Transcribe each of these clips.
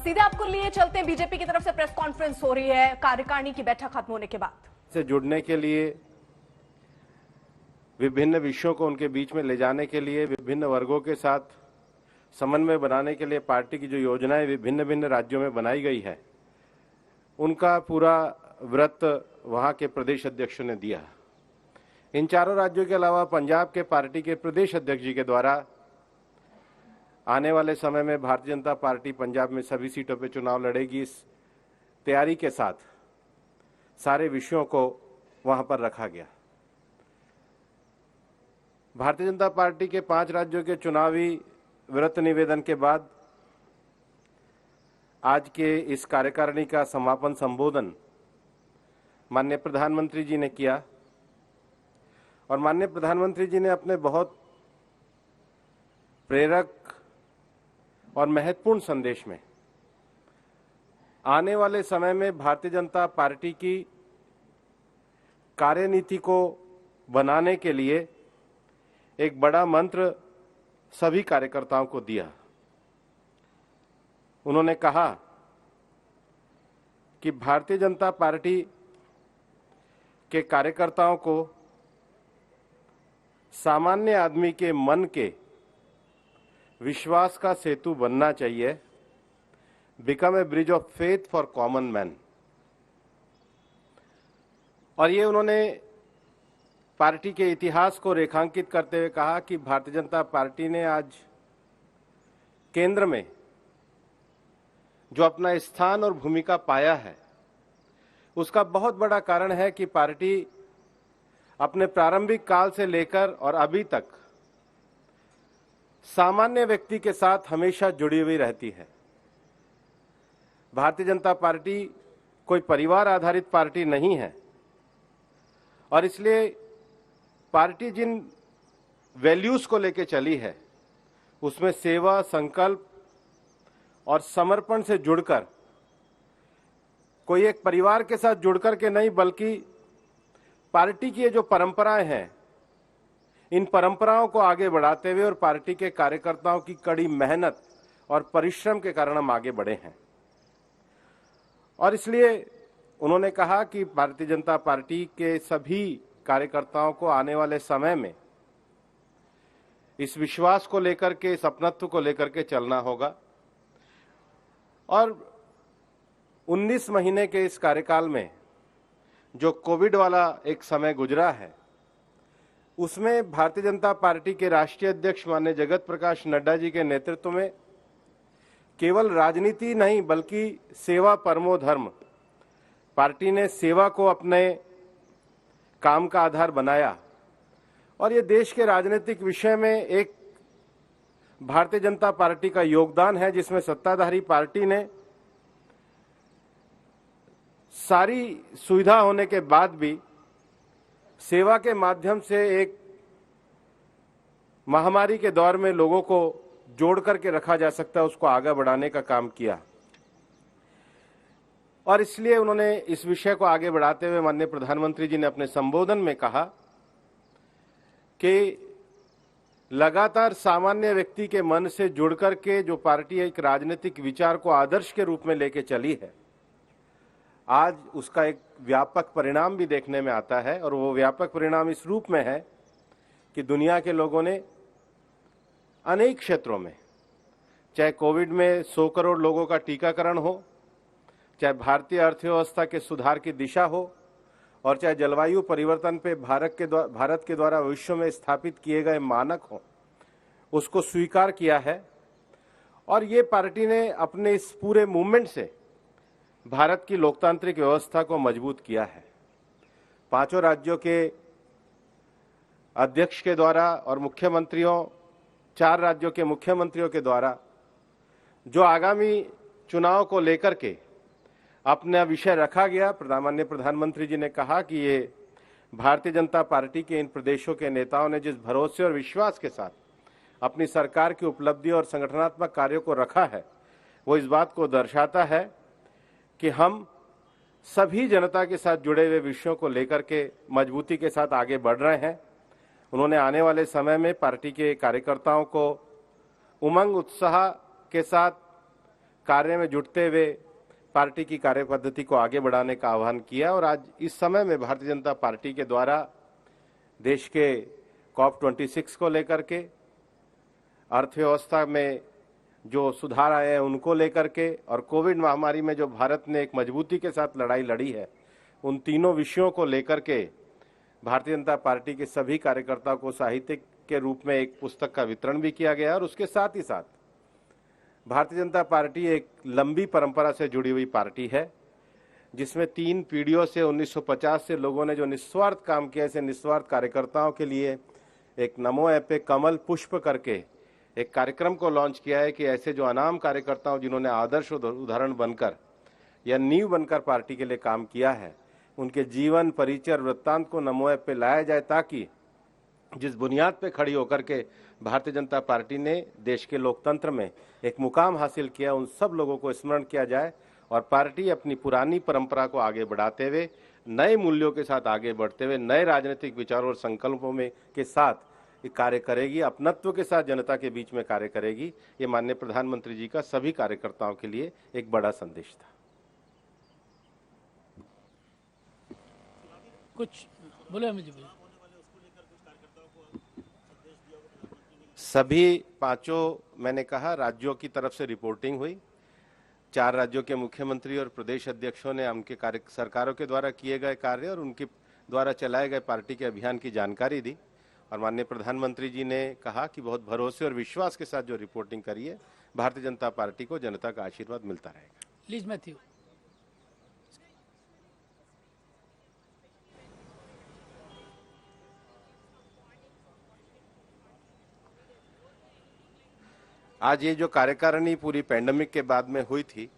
सीधे आपको लिए चलते हैं, बीजेपी की तरफ से प्रेस कॉन्फ्रेंस हो रही है कार्यकारिणी की बैठक खत्म होने के बाद। से जुड़ने के लिए, विभिन्न विषयों को उनके बीच में ले जाने के लिए, विभिन्न वर्गों के साथ समन्वय बनाने के लिए पार्टी की जो योजनाएं विभिन्न भिन्न राज्यों में बनाई गई है, उनका पूरा व्रत वहां के प्रदेश अध्यक्षों ने दिया। इन चारों राज्यों के अलावा पंजाब के पार्टी के प्रदेश अध्यक्ष जी के द्वारा आने वाले समय में भारतीय जनता पार्टी पंजाब में सभी सीटों पर चुनाव लड़ेगी, इस तैयारी के साथ सारे विषयों को वहां पर रखा गया। भारतीय जनता पार्टी के 5 राज्यों के चुनावी व्रत निवेदन के बाद आज के इस कार्यकारिणी का समापन संबोधन माननीय प्रधानमंत्री जी ने किया और माननीय प्रधानमंत्री जी ने अपने बहुत प्रेरक और महत्वपूर्ण संदेश में आने वाले समय में भारतीय जनता पार्टी की कार्यनीति को बनाने के लिए एक बड़ा मंत्र सभी कार्यकर्ताओं को दिया। उन्होंने कहा कि भारतीय जनता पार्टी के कार्यकर्ताओं को सामान्य आदमी के मन के विश्वास का सेतु बनना चाहिए, become a bridge of faith for common man. और ये उन्होंने पार्टी के इतिहास को रेखांकित करते हुए कहा कि भारतीय जनता पार्टी ने आज केंद्र में जो अपना स्थान और भूमिका पाया है, उसका बहुत बड़ा कारण है कि पार्टी अपने प्रारंभिक काल से लेकर और अभी तक सामान्य व्यक्ति के साथ हमेशा जुड़ी हुई रहती है। भारतीय जनता पार्टी कोई परिवार आधारित पार्टी नहीं है और इसलिए पार्टी जिन वैल्यूज को लेकर चली है, उसमें सेवा, संकल्प और समर्पण से जुड़कर, कोई एक परिवार के साथ जुड़कर के नहीं, बल्कि पार्टी की ये जो परंपराएं हैं, इन परंपराओं को आगे बढ़ाते हुए और पार्टी के कार्यकर्ताओं की कड़ी मेहनत और परिश्रम के कारण हम आगे बढ़े हैं। और इसलिए उन्होंने कहा कि भारतीय जनता पार्टी के सभी कार्यकर्ताओं को आने वाले समय में इस विश्वास को लेकर के, इस अपनत्व को लेकर के चलना होगा। और 19 महीने के इस कार्यकाल में जो कोविड वाला एक समय गुजरा है, उसमें भारतीय जनता पार्टी के राष्ट्रीय अध्यक्ष माननीय जगत प्रकाश नड्डा जी के नेतृत्व में केवल राजनीति नहीं, बल्कि सेवा परमो धर्म, पार्टी ने सेवा को अपने काम का आधार बनाया। और ये देश के राजनीतिक विषय में एक भारतीय जनता पार्टी का योगदान है, जिसमें सत्ताधारी पार्टी ने सारी सुविधा होने के बाद भी सेवा के माध्यम से एक महामारी के दौर में लोगों को जोड़ करके रखा जा सकता है, उसको आगे बढ़ाने का काम किया। और इसलिए उन्होंने इस विषय को आगे बढ़ाते हुए माननीय प्रधानमंत्री जी ने अपने संबोधन में कहा कि लगातार सामान्य व्यक्ति के मन से जुड़कर के जो पार्टी एक राजनीतिक विचार को आदर्श के रूप में लेके चली है, आज उसका एक व्यापक परिणाम भी देखने में आता है। और वो व्यापक परिणाम इस रूप में है कि दुनिया के लोगों ने अनेक क्षेत्रों में, चाहे कोविड में 100 करोड़ लोगों का टीकाकरण हो, चाहे भारतीय अर्थव्यवस्था के सुधार की दिशा हो, और चाहे जलवायु परिवर्तन पे भारत के द्वारा विश्व में स्थापित किए गए मानक हो, उसको स्वीकार किया है। और ये पार्टी ने अपने इस पूरे मूवमेंट से भारत की लोकतांत्रिक व्यवस्था को मजबूत किया है। 5 राज्यों के अध्यक्ष के द्वारा और मुख्यमंत्रियों, 4 राज्यों के मुख्यमंत्रियों के द्वारा जो आगामी चुनाव को लेकर के अपना विषय रखा गया, माननीय प्रधानमंत्री जी ने कहा कि ये भारतीय जनता पार्टी के इन प्रदेशों के नेताओं ने जिस भरोसे और विश्वास के साथ अपनी सरकार की उपलब्धि और संगठनात्मक कार्यों को रखा है, वो इस बात को दर्शाता है कि हम सभी जनता के साथ जुड़े हुए विषयों को लेकर के मजबूती के साथ आगे बढ़ रहे हैं। उन्होंने आने वाले समय में पार्टी के कार्यकर्ताओं को उमंग, उत्साह के साथ कार्य में जुटते हुए पार्टी की कार्य पद्धति को आगे बढ़ाने का आह्वान किया। और आज इस समय में भारतीय जनता पार्टी के द्वारा देश के COP26 को लेकर के, अर्थव्यवस्था में जो सुधार आए हैं उनको लेकर के, और कोविड महामारी में जो भारत ने एक मजबूती के साथ लड़ाई लड़ी है, उन तीनों विषयों को लेकर के भारतीय जनता पार्टी के सभी कार्यकर्ताओं को साहित्य के रूप में एक पुस्तक का वितरण भी किया गया। और उसके साथ ही साथ भारतीय जनता पार्टी एक लंबी परंपरा से जुड़ी हुई पार्टी है, जिसमें 3 पीढ़ियों से 1950 से लोगों ने जो निस्वार्थ काम किया, ऐसे निस्वार्थ कार्यकर्ताओं के लिए एक नमो ऐप पे कमल पुष्प करके एक कार्यक्रम को लॉन्च किया है कि ऐसे जो अनाम कार्यकर्ताओं जिन्होंने आदर्श उदाहरण बनकर या नींव बनकर पार्टी के लिए काम किया है, उनके जीवन परिचय और वृत्तांत को नमो ऐप पे लाया जाए, ताकि जिस बुनियाद पे खड़ी होकर के भारतीय जनता पार्टी ने देश के लोकतंत्र में एक मुकाम हासिल किया, उन सब लोगों को स्मरण किया जाए और पार्टी अपनी पुरानी परंपरा को आगे बढ़ाते हुए, नए मूल्यों के साथ आगे बढ़ते हुए, नए राजनीतिक विचारों और संकल्पों में के साथ कार्य करेगी, अपनत्व के साथ जनता के बीच में कार्य करेगी। ये माननीय प्रधानमंत्री जी का सभी कार्यकर्ताओं के लिए एक बड़ा संदेश था। कुछ बोले अमित जी, बोले। सभी 5 मैंने कहा राज्यों की तरफ से रिपोर्टिंग हुई। 4 राज्यों के मुख्यमंत्री और प्रदेश अध्यक्षों ने उनके सरकारों के द्वारा किए गए कार्य और उनके द्वारा चलाए गए पार्टी के अभियान की जानकारी दी। और माननीय प्रधानमंत्री जी ने कहा कि बहुत भरोसे और विश्वास के साथ जो रिपोर्टिंग करी है, भारतीय जनता पार्टी को जनता का आशीर्वाद मिलता रहेगा। Lease Matthew. आज ये जो कार्यकारिणी पूरी पैंडेमिक के बाद में हुई थी,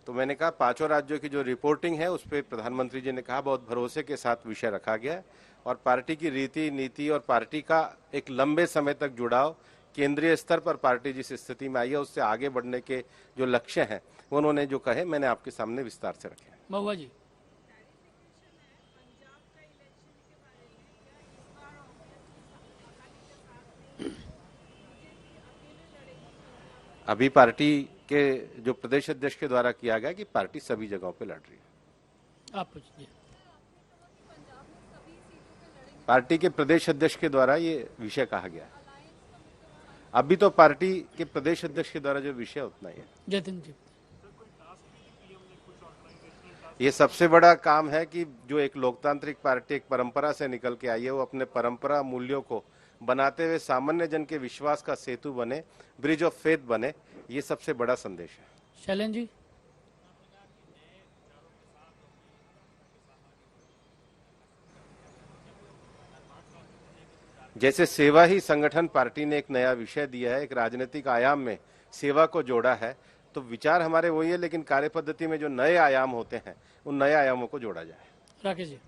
तो मैंने कहा 5 राज्यों की जो रिपोर्टिंग है उस पर प्रधानमंत्री जी ने कहा बहुत भरोसे के साथ विषय रखा गया और पार्टी की रीति नीति और पार्टी का एक लंबे समय तक जुड़ाव, केंद्रीय स्तर पर पार्टी जिस स्थिति में आई है उससे आगे बढ़ने के जो लक्ष्य हैं उन्होंने जो कहे मैंने आपके सामने विस्तार से रखे। महुआ जी। अभी पार्टी के जो प्रदेश अध्यक्ष के द्वारा किया गया कि पार्टी सभी जगहों पे लड़ रही है। आप पूछिए। पार्टी के प्रदेश अध्यक्ष के द्वारा ये विषय कहा गया। अभी तो पार्टी के प्रदेश अध्यक्ष के द्वारा जो विषय उतना ही है। जतिन जी। ये सबसे बड़ा काम है कि जो एक लोकतांत्रिक पार्टी एक परंपरा से निकल के आई है, वो अपने परंपरा मूल्यों को बनाते हुए सामान्य जन के विश्वास का सेतु बने, ब्रिज ऑफ फेथ बने, ये सबसे बड़ा संदेश है। शैलेन जी। जैसे सेवा ही संगठन पार्टी ने एक नया विषय दिया है, एक राजनीतिक आयाम में सेवा को जोड़ा है, तो विचार हमारे वही है, लेकिन कार्य पद्धति में जो नए आयाम होते हैं उन नए आयामों को जोड़ा जाए। राकेश जी।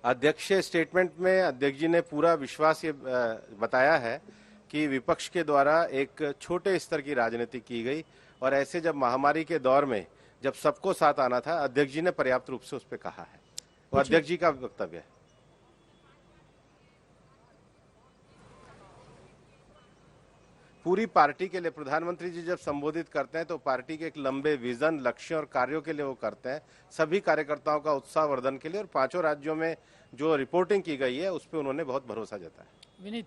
अध्यक्ष स्टेटमेंट में अध्यक्ष जी ने पूरा विश्वास ये बताया है कि विपक्ष के द्वारा एक छोटे स्तर की राजनीति की गई और ऐसे जब महामारी के दौर में जब सबको साथ आना था, अध्यक्ष जी ने पर्याप्त रूप से उस पर कहा है, वो अध्यक्ष जी का वक्तव्य है। पूरी पार्टी के लिए प्रधानमंत्री जी जब संबोधित करते हैं तो पार्टी के एक लंबे विजन, लक्ष्य और कार्यों के लिए वो करते हैं, सभी कार्यकर्ताओं का उत्साह वर्धन के लिए। और 5 राज्यों में जो रिपोर्टिंग की गई है उस पर उन्होंने बहुत भरोसा जताया। विनीत।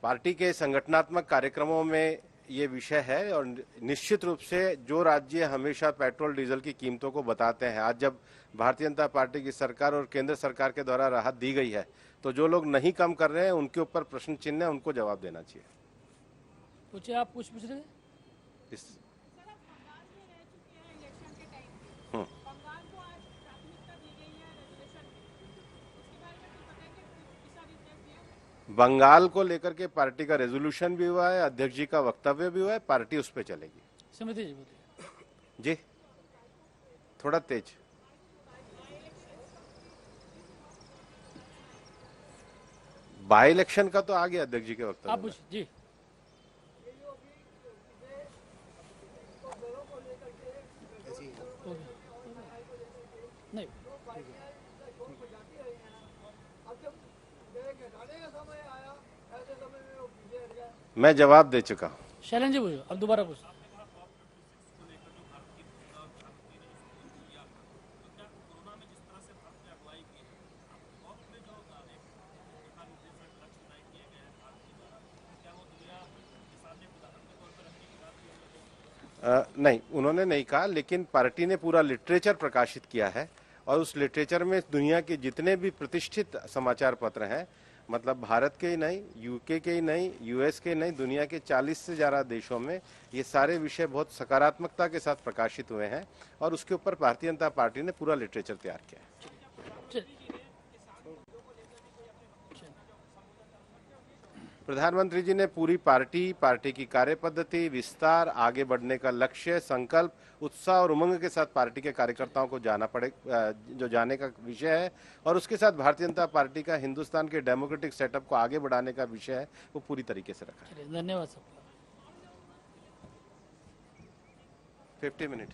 पार्टी के संगठनात्मक कार्यक्रमों में ये विषय है और निश्चित रूप से जो राज्य हमेशा पेट्रोल डीजल की कीमतों को बताते हैं, आज जब भारतीय जनता पार्टी की सरकार और केंद्र सरकार के द्वारा राहत दी गई है, तो जो लोग नहीं कम कर रहे हैं उनके ऊपर प्रश्न चिन्ह है, उनको जवाब देना चाहिए। पूछिए, आप पूछ रहे थे। बंगाल को लेकर के पार्टी का रेजोल्यूशन भी हुआ है, अध्यक्ष जी का वक्तव्य भी हुआ है, पार्टी उस पर चलेगी। समिति जी बोलिए। जी थोड़ा तेज। बाई इलेक्शन का तो आ गया अध्यक्ष जी के वक्तव्य। आप पूछिए जी। मैं जवाब दे चुका हूं। शैलेंद्र जी पूछो, अब दोबारा पूछो। नहीं, उन्होंने नहीं कहा, लेकिन पार्टी ने पूरा लिटरेचर प्रकाशित किया है और उस लिटरेचर में दुनिया के जितने भी प्रतिष्ठित समाचार पत्र हैं, मतलब भारत के ही नहीं, यूके के ही नहीं, यूएस के नहीं, दुनिया के 40 से ज्यादा देशों में ये सारे विषय बहुत सकारात्मकता के साथ प्रकाशित हुए हैं और उसके ऊपर भारतीय जनता पार्टी ने पूरा लिटरेचर तैयार किया है। प्रधानमंत्री जी ने पूरी पार्टी की कार्यपद्धति, विस्तार, आगे बढ़ने का लक्ष्य, संकल्प, उत्साह और उमंग के साथ पार्टी के कार्यकर्ताओं को जो जाने का विषय है और उसके साथ भारतीय जनता पार्टी का हिंदुस्तान के डेमोक्रेटिक सेटअप को आगे बढ़ाने का विषय है, वो पूरी तरीके से रखा है। धन्यवाद सबका। 50 मिनट।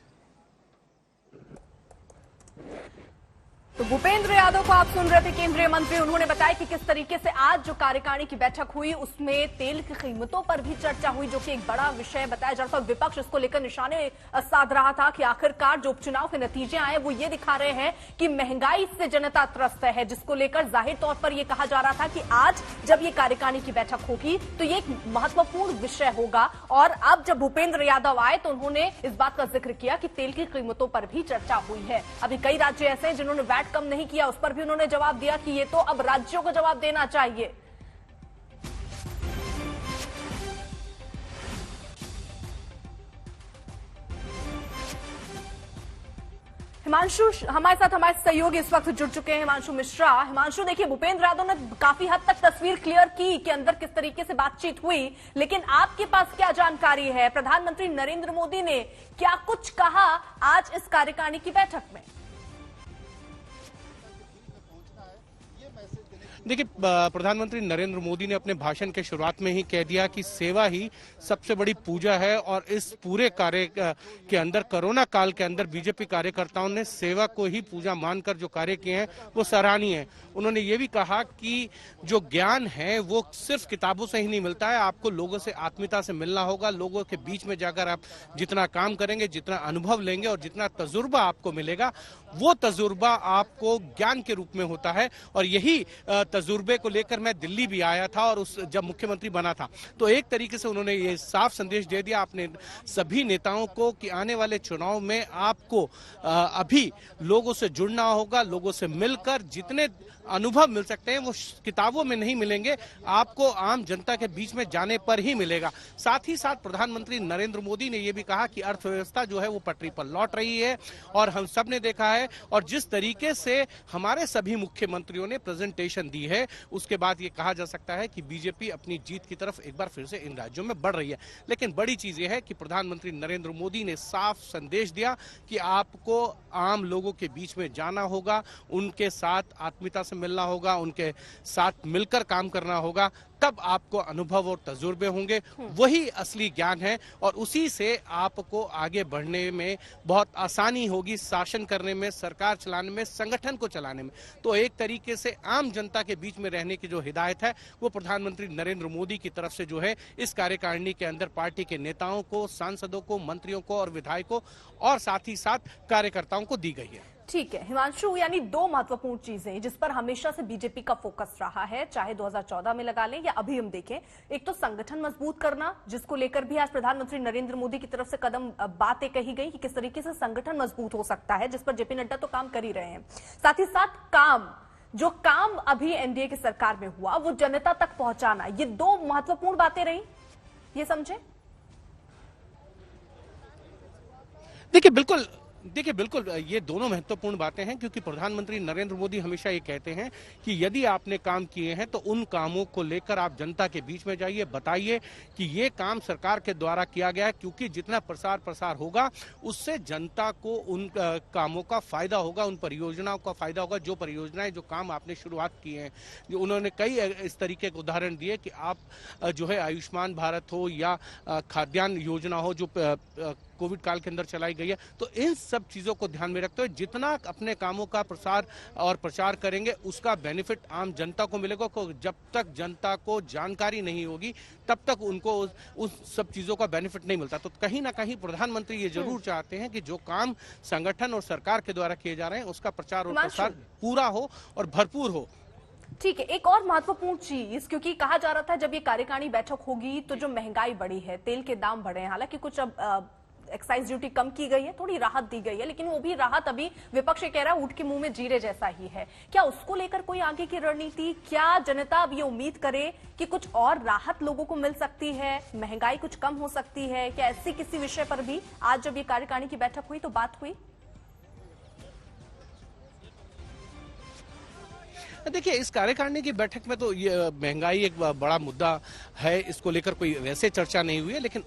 तो भूपेंद्र यादव को आप सुन रहे थे, केंद्रीय मंत्री। उन्होंने बताया कि किस तरीके से आज जो कार्यकारिणी की बैठक हुई उसमें तेल की कीमतों पर भी चर्चा हुई, जो कि एक बड़ा विषय बताया जा रहा था। विपक्ष इसको लेकर निशाने साध रहा था कि आखिरकार जो उपचुनाव के नतीजे आए वो ये दिखा रहे हैं कि महंगाई से जनता त्रस्त है, जिसको लेकर जाहिर तौर पर यह कहा जा रहा था कि आज जब ये कार्यकारिणी की बैठक होगी तो ये एक महत्वपूर्ण विषय होगा। और अब जब भूपेंद्र यादव आए तो उन्होंने इस बात का जिक्र किया कि तेल की कीमतों पर भी चर्चा हुई है। अभी कई राज्य ऐसे हैं जिन्होंने वैट कम नहीं किया, उस पर भी उन्होंने जवाब दिया कि ये तो अब राज्यों को जवाब देना चाहिए। हिमांशु हमारे साथ, हमारे सहयोगी इस वक्त जुड़ चुके हैं, हिमांशु मिश्रा। हिमांशु, देखिए, भूपेंद्र यादव ने काफी हद तक तस्वीर क्लियर की कि अंदर किस तरीके से बातचीत हुई, लेकिन आपके पास क्या जानकारी है? प्रधानमंत्री नरेंद्र मोदी ने क्या कुछ कहा आज इस कार्यकारिणी की बैठक में? देखिए, प्रधानमंत्री नरेंद्र मोदी ने अपने भाषण के शुरुआत में ही कह दिया कि सेवा ही सबसे बड़ी पूजा है और इस पूरे कार्य के अंदर, कोरोना काल के अंदर बीजेपी कार्यकर्ताओं ने सेवा को ही पूजा मानकर जो कार्य किए हैं वो सराहनीय है। उन्होंने ये भी कहा कि जो ज्ञान है वो सिर्फ किताबों से ही नहीं मिलता है, आपको लोगों से आत्मीयता से मिलना होगा। लोगों के बीच में जाकर आप जितना काम करेंगे, जितना अनुभव लेंगे और जितना तजुर्बा आपको मिलेगा, वो तजुर्बा आपको ज्ञान के रूप में होता है। और यही तजुर्बे को लेकर मैं दिल्ली भी आया था और जब मुख्यमंत्री बना था तो एक तरीके से उन्होंने ये साफ संदेश दे दिया अपने सभी नेताओं को कि आने वाले चुनाव में आपको अभी लोगों से जुड़ना होगा, लोगों से मिलकर जितने अनुभव मिल सकते हैं वो किताबों में नहीं मिलेंगे, आपको आम जनता के बीच में जाने पर ही मिलेगा। साथ ही साथ प्रधानमंत्री नरेंद्र मोदी ने यह भी कहा कि अर्थव्यवस्था जो है वो पटरी पर लौट रही है और हम सब ने देखा है, और जिस तरीके से हमारे सभी मुख्यमंत्रियों ने प्रेजेंटेशन दी है उसके बाद ये कहा जा सकता है कि बीजेपी अपनी जीत की तरफ एक बार फिर से इन राज्यों में बढ़ रही है। लेकिन बड़ी चीज ये है कि प्रधानमंत्री नरेंद्र मोदी ने साफ संदेश दिया कि आपको आम लोगों के बीच में जाना होगा, उनके साथ आत्मीयता से मिलना होगा, उनके साथ मिलकर काम करना होगा, तब आपको अनुभव और तजुर्बे होंगे। वही असली ज्ञान है और उसी से आपको आगे बढ़ने में बहुत आसानी होगी, शासन करने में, सरकार चलाने में, संगठन को चलाने में। तो एक तरीके से आम जनता के बीच में रहने की जो हिदायत है वो प्रधानमंत्री नरेंद्र मोदी की तरफ से जो है इस कार्यकारिणी के अंदर पार्टी के नेताओं को, सांसदों को, मंत्रियों को और विधायकों और साथ ही साथ कार्यकर्ताओं को दी गई है। ठीक है हिमांशु, यानी दो महत्वपूर्ण चीजें जिस पर हमेशा से बीजेपी का फोकस रहा है, चाहे 2014 में लगा लें या अभी हम देखें, एक तो संगठन मजबूत करना, जिसको लेकर भी आज प्रधानमंत्री नरेंद्र मोदी की तरफ से बातें कही गई कि किस तरीके से संगठन मजबूत हो सकता है, जिस पर जेपी नड्डा तो काम कर ही रहे हैं। साथ ही साथ जो काम अभी एनडीए की सरकार में हुआ वो जनता तक पहुंचाना, ये दो महत्वपूर्ण बातें रही, ये समझे? देखिए बिल्कुल ये दोनों महत्वपूर्ण बातें हैं, क्योंकि प्रधानमंत्री नरेंद्र मोदी हमेशा ये कहते हैं कि यदि आपने काम किए हैं तो उन कामों को लेकर आप जनता के बीच में जाइए, बताइए कि ये काम सरकार के द्वारा किया गया है, क्योंकि जितना प्रसार होगा उससे जनता को उन कामों का फायदा होगा, उन परियोजनाओं का फायदा होगा। जो परियोजनाएं, जो काम आपने शुरुआत किए हैं, जो उन्होंने कई इस तरीके के उदाहरण दिए कि आप जो है आयुष्मान भारत हो या खाद्यान्न योजना हो, जो कोविड काल के अंदर चलाई गई है। तो इन सब चीजों को ध्यान में रखते हुए जितना अपने कामों का प्रसार और प्रचार करेंगे उसका बेनिफिट आम जनता को मिलेगा। जब तक जनता को जानकारी नहीं होगी तब तक उनको उस सब चीजों का बेनिफिट नहीं मिलता। तो कहीं ना कहीं प्रधानमंत्री ये जरूर चाहते हैं कि जो काम संगठन और सरकार के द्वारा किए जा रहे हैं उसका प्रचार और प्रसार पूरा हो और भरपूर हो। ठीक है, एक और महत्वपूर्ण चीज, क्योंकि कहा जा रहा था जब ये कार्यकारिणी बैठक होगी तो जो महंगाई बढ़ी है, तेल के दाम बढ़े हैं, हालांकि कुछ अब एक्साइज ड्यूटी कम की गई है, थोड़ी राहत दी गई है, लेकिन वो भी राहत अभी विपक्ष कह रहा है ऊंट के मुंह में जीरे जैसा ही है। क्या उसको लेकर कोई आगे की रणनीति, क्या जनता अब ये उम्मीद करे कि कुछ और राहत लोगों को मिल सकती है, महंगाई कुछ कम हो सकती है? क्या ऐसी किसी विषय पर भी आज जब ये कार्यकारिणी की बैठक हुई तो बात हुई? देखिए, इस कार्यकारिणी की बैठक में तो ये महंगाई एक बड़ा मुद्दा है, इसको लेकर कोई वैसे चर्चा नहीं हुई है। लेकिन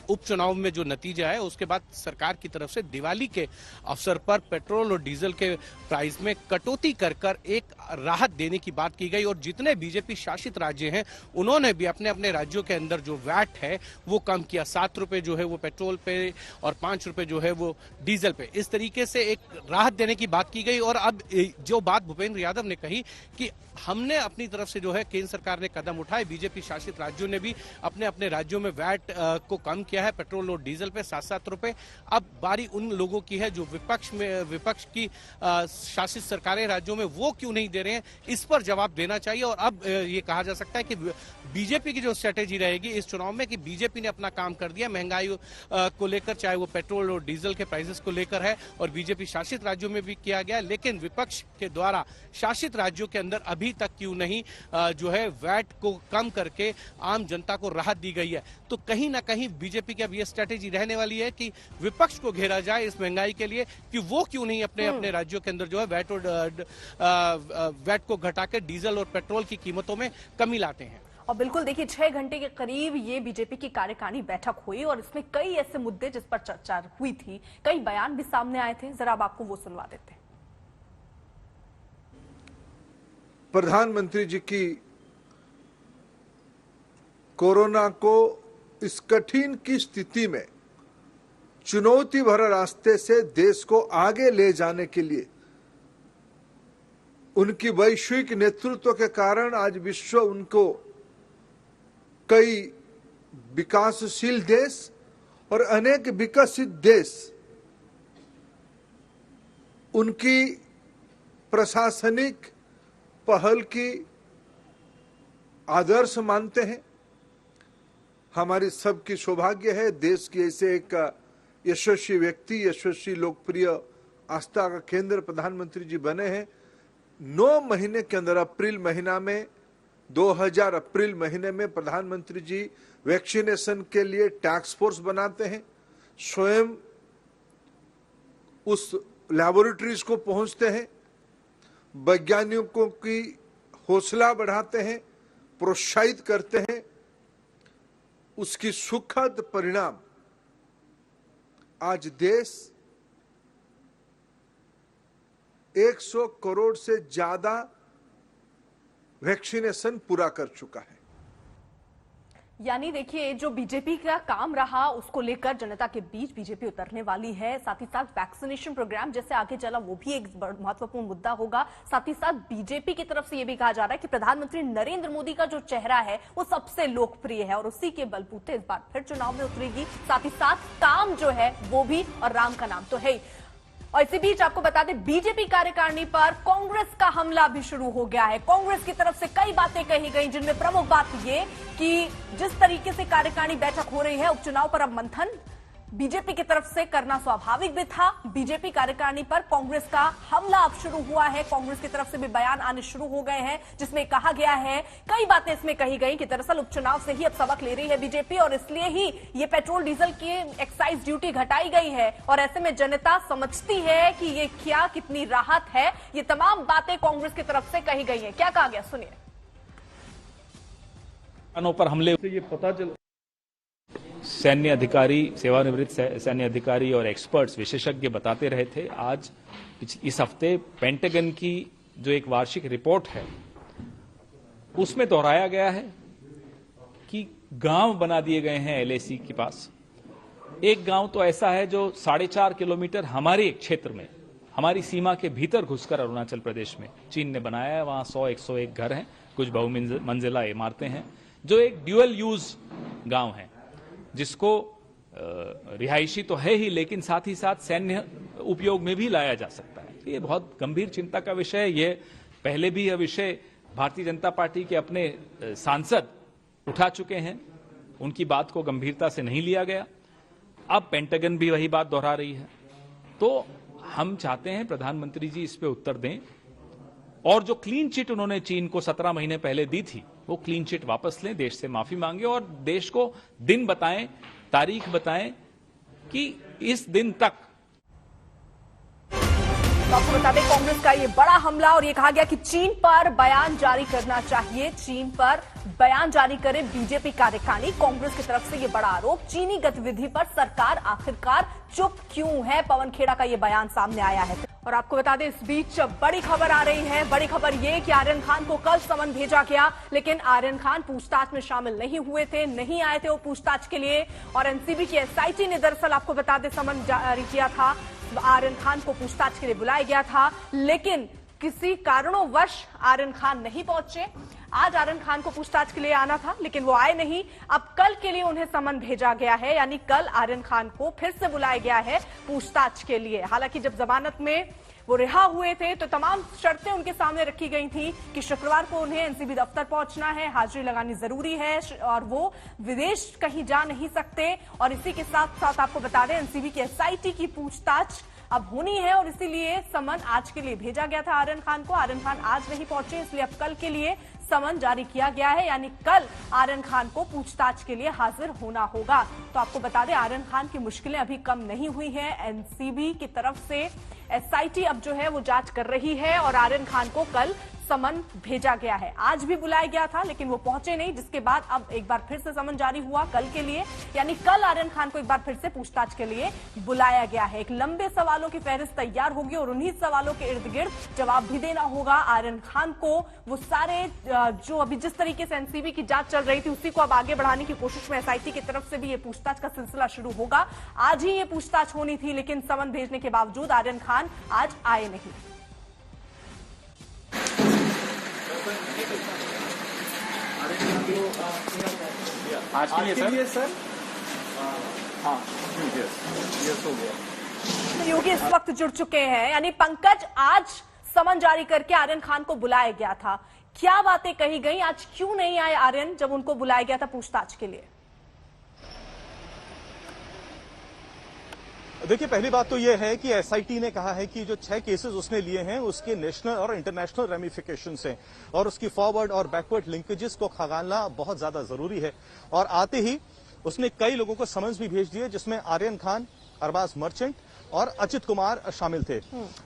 उपचुनाव में जो नतीजा है उसके बाद सरकार की तरफ से दिवाली के अवसर पर पेट्रोल और डीजल के प्राइस में कटौती कर एक राहत देने की बात की गई। और जितने बीजेपी शासित राज्य हैं उन्होंने भी अपने अपने राज्यों के अंदर जो वैट है वो कम किया। 7 रुपए जो है वो पेट्रोल पे और 5 रुपए जो है वो डीजल पे, इस तरीके से एक राहत देने की बात की गई। और अब जो बात भूपेंद्र यादव ने कही कि हमने अपनी तरफ से जो है केंद्र सरकार ने कदम उठाए, बीजेपी शासित राज्यों ने भी अपने अपने राज्यों में वैट को कम किया है पेट्रोल और डीजल पे 7-7 रुपए। अब बारी उन लोगों की है जो विपक्ष की शासित सरकारें राज्यों में वो क्यों नहीं दे रहे हैं, इस पर जवाब देना चाहिए। और अब ये कहा जा सकता है कि बीजेपी की जो स्ट्रेटेजी रहेगी इस चुनाव में कि बीजेपी ने अपना काम कर दिया महंगाई को लेकर, चाहे वो पेट्रोल और डीजल के प्राइसेस को लेकर है और बीजेपी शासित राज्यों में भी किया गया, लेकिन विपक्ष के द्वारा शासित राज्यों के अंदर अभी तक क्यों नहीं जो है वैट को कम करके आम जनता को राहत दी गई है। तो कहीं ना कहीं बीजेपी की अब ये स्ट्रेटेजी रहने वाली है कि विपक्ष को घेरा जाए इस महंगाई के लिए कि वो क्यों नहीं अपने अपने राज्यों के अंदर जो है वैट को घटा के डीजल और पेट्रोल की कीमतों में कमी लाते हैं। और बिल्कुल देखिए, 6 घंटे के करीब ये बीजेपी की कार्यकारिणी बैठक हुई और इसमें कई ऐसे मुद्दे जिस पर चर्चा हुई थी, कई बयान भी सामने आए थे। जरा अब आपको वो सुनवा देते हैं। प्रधानमंत्री जी की कोरोना को इस कठिन की स्थिति में चुनौती भरे रास्ते से देश को आगे ले जाने के लिए उनकी वैश्विक नेतृत्व के कारण आज विश्व उनको कई विकासशील देश और अनेक विकसित देश उनकी प्रशासनिक पहल की आदर्श मानते हैं। हमारी सबकी सौभाग्य है देश की ऐसे एक यशस्वी व्यक्ति, यशस्वी लोकप्रिय आस्था का केंद्र प्रधानमंत्री जी बने हैं। 9 महीने के अंदर अप्रैल महीना में 2000 अप्रैल महीने में प्रधानमंत्री जी वैक्सीनेशन के लिए टास्क फोर्स बनाते हैं, स्वयं उस लैबोरेटरीज को पहुंचते हैं, वैज्ञानिकों की हौसला बढ़ाते हैं, प्रोत्साहित करते हैं। उसकी सुखद परिणाम आज देश 100 करोड़ से ज्यादा वैक्सीनेशन पूरा कर चुका है। यानी देखिए, जो बीजेपी का काम रहा उसको लेकर जनता के बीच बीजेपी उतरने वाली है। साथ ही साथ वैक्सीनेशन प्रोग्राम जैसे आगे चला वो भी एक महत्वपूर्ण मुद्दा होगा। साथ ही साथ बीजेपी की तरफ से ये भी कहा जा रहा है कि प्रधानमंत्री नरेंद्र मोदी का जो चेहरा है वो सबसे लोकप्रिय है और उसी के बलबूते इस बार फिर चुनाव में उतरेगी। साथ ही साथ काम जो है वो भी, और राम का नाम तो है ही। और इसी बीच आपको बता दें, बीजेपी कार्यकारिणी पर कांग्रेस का हमला भी शुरू हो गया है। कांग्रेस की तरफ से कई बातें कही गई, जिनमें प्रमुख बात ये कि जिस तरीके से कार्यकारिणी बैठक हो रही है, उपचुनाव पर अब मंथन बीजेपी की तरफ से करना स्वाभाविक भी था। बीजेपी कार्यकारिणी पर कांग्रेस का हमला अब शुरू हुआ है। कांग्रेस की तरफ से भी बयान आने शुरू हो गए हैं, जिसमें कहा गया है, कई बातें इसमें कही गई कि दरअसल उपचुनाव से ही अब सबक ले रही है बीजेपी और इसलिए ही ये पेट्रोल डीजल की एक्साइज ड्यूटी घटाई गई है और ऐसे में जनता समझती है कि ये क्या कितनी राहत है। ये तमाम बातें कांग्रेस की तरफ से कही गई है। क्या कहा गया, सुनिए। पर हमले से ये पता चला, सैन्य अधिकारी, सेवानिवृत्त सैन्य अधिकारी और एक्सपर्ट्स, विशेषज्ञ बताते रहे थे। आज इस हफ्ते पेंटागन की जो एक वार्षिक रिपोर्ट है उसमें दोहराया गया है कि गांव बना दिए गए हैं एलएसी के पास एक गांव तो ऐसा है जो 4.5 किलोमीटर हमारे क्षेत्र में, हमारी सीमा के भीतर घुसकर अरुणाचल प्रदेश में चीन ने बनाया है। वहां 100-101 घर हैं, कुछ बहुमंजिला इमारतें हैं, जो एक ड्यूअल यूज गांव है, जिसको रिहायशी तो है ही, लेकिन साथ ही साथ सैन्य उपयोग में भी लाया जा सकता है। ये बहुत गंभीर चिंता का विषय है। ये पहले भी यह विषय भारतीय जनता पार्टी के अपने सांसद उठा चुके हैं, उनकी बात को गंभीरता से नहीं लिया गया। अब पेंटागन भी वही बात दोहरा रही है। तो हम चाहते हैं प्रधानमंत्री जी इस पे उत्तर दें, और जो क्लीन चिट उन्होंने चीन को 17 महीने पहले दी थी, वो क्लीन चिट वापस लें, देश से माफी मांगे और देश को दिन बताएं, तारीख बताएं कि इस दिन तक। आपको बता दें, कांग्रेस का ये बड़ा हमला, और ये कहा गया कि चीन पर बयान जारी करना चाहिए, चीन पर बयान जारी करे बीजेपी कार्यकारिणी। कांग्रेस की तरफ से ये बड़ा आरोप, चीनी गतिविधि पर सरकार आखिरकार चुप क्यों है? पवन खेड़ा का ये बयान सामने आया है। और आपको बता दें, इस बीच बड़ी खबर आ रही है। बड़ी खबर ये कि आर्यन खान को कल समन भेजा गया, लेकिन आर्यन खान पूछताछ में शामिल नहीं हुए थे, नहीं आए थे वो पूछताछ के लिए। और एनसीबी की एसआईटी ने दरअसल आपको बता दें समन जारी किया था, आर्यन खान को पूछताछ के लिए बुलाया गया था, लेकिन किसी कारणोंवश आर्यन खान नहीं पहुंचे। आज आर्यन खान को पूछताछ के लिए आना था, लेकिन वो आए नहीं। अब कल के लिए उन्हें समन भेजा गया है, यानी कल आर्यन खान को फिर से बुलाया गया है पूछताछ के लिए। हालांकि जब जमानत में वो रिहा हुए थे तो तमाम शर्तें उनके सामने रखी गई थी कि शुक्रवार को उन्हें एनसीबी दफ्तर पहुंचना है, हाजिरी लगानी जरूरी है और वो विदेश कहीं जा नहीं सकते। और इसी के साथ साथ आपको बता दें, एनसीबी की एसआईटी की पूछताछ अब होनी है, और इसीलिए समन आज के लिए भेजा गया था आर्यन खान को। आर्यन खान आज नहीं पहुंचे, इसलिए अब कल के लिए समन जारी किया गया है, यानी कल आर्यन खान को पूछताछ के लिए हाजिर होना होगा। तो आपको बता दें, आर्यन खान की मुश्किलें अभी कम नहीं हुई हैं। एनसीबी की तरफ से एसआईटी अब जो है वो जांच कर रही है, और आर्यन खान को कल समन भेजा गया है। आज भी बुलाया गया था, लेकिन वो पहुंचे नहीं, जिसके बाद अब एक बार फिर से समन जारी हुआ कल के लिए, यानी कल आर्यन खान को एक बार फिर से पूछताछ के लिए बुलाया गया है। एक लंबे सवालों की फहरिस्त तैयार होगी, और उन्हीं सवालों के इर्द गिर्द जवाब भी देना होगा आर्यन खान को। वो सारे जो अभी जिस तरीके से एनसीबी की जांच चल रही थी, उसी को अब आगे बढ़ाने की कोशिश में एसआईटी की तरफ से भी ये पूछताछ का सिलसिला शुरू होगा। आज ही ये पूछताछ होनी थी, लेकिन समन भेजने के बावजूद आर्यन खान आज आए नहीं। आज के लिए सर हाँ यस हो गया। योगी इस वक्त जुड़ चुके हैं, यानी पंकज, आज समन जारी करके आर्यन खान को बुलाया गया था, क्या बातें कही गई? आज क्यों नहीं आए आर्यन जब उनको बुलाया गया था पूछताछ के लिए? देखिए, पहली बात तो यह है कि एसआईटी ने कहा है कि जो 6 केसेस उसने लिए हैं उसके नेशनल और इंटरनेशनल रेमिफिकेशंस हैं, और उसकी फॉरवर्ड और बैकवर्ड लिंकेजेस को खंगालना बहुत ज्यादा जरूरी है। और आते ही उसने कई लोगों को समन्स भी भेज दिए, जिसमें आर्यन खान, अरबाज मर्चेंट और अचित कुमार शामिल थे।